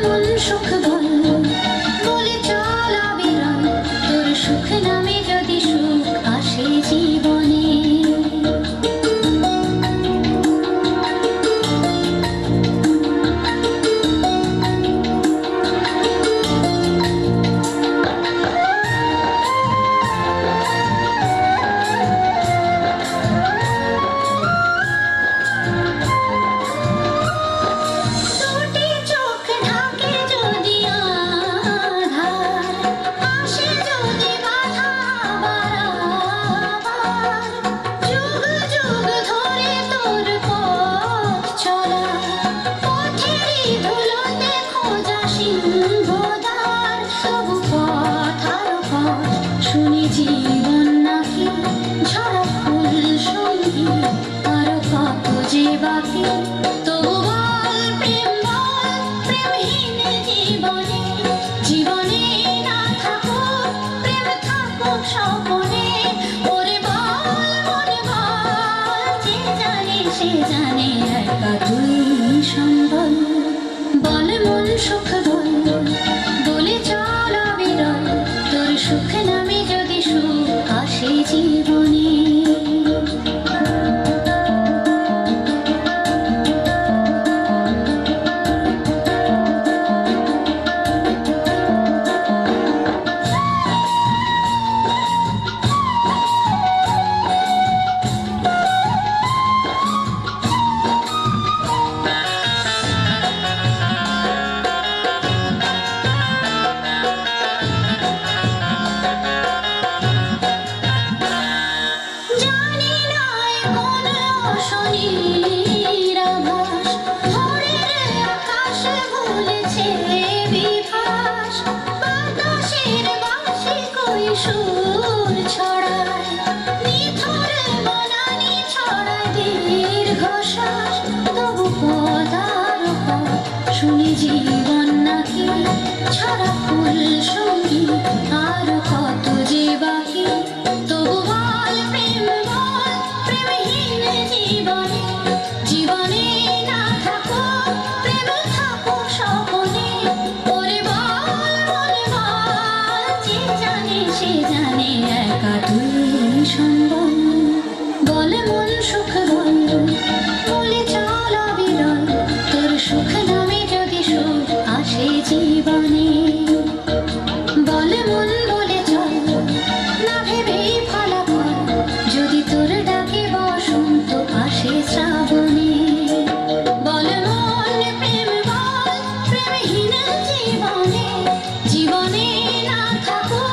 মন সুখ বল বলে চল অবিরল তোর সুখ নামে যদি সুখ আসে জীবনে জীবন নাকি ঝরা ফুল সঙ্গী আরো কত যে বাকি তবু বল প্রেমহীন জীবনে জীবনে না থাকো প্রেম থাকো স্বপনে ওরে বল মনে বল যে জানে সে জানে একা তুই সম্বল বল মন সুখ বল বলে চল অবিরল তোর সুখ নামে যদি সুখ আসে জীবনে সুর ছড়ায় নিথর বনানি ছড়ায় দীর্ঘশ্বাস তবু পদার শুনি জীবন নাকি ছড়া ফুল সঙ্গী আর কত যে বাকি তবু বল প্রেমহীন জীবনে জীবনে না থাকো প্রেম থাকো স্বপনে ওরে বল মনে বল যে জানে সে জানে একা তুই সম্বল বল মন সুখ বল বলে চল অবিরল তোর সুখ নামে যদি সুখ আসে জীবনে বল মন বলে চল না ভেবেই ফলাফল যদি তোর ডাকে বসন্ত আসে শ্রাবণে বল মন প্রেমহীন জীবনে জীবনে না থাকো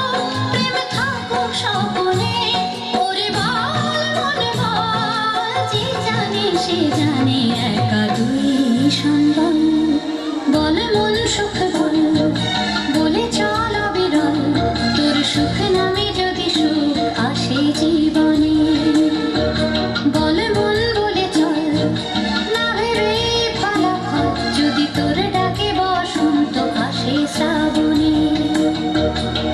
প্রেম থাকো স্বপনে ওরে বল মনে বল যে জানে সে জানে একা তুই সম্বল বল মন সুখ বল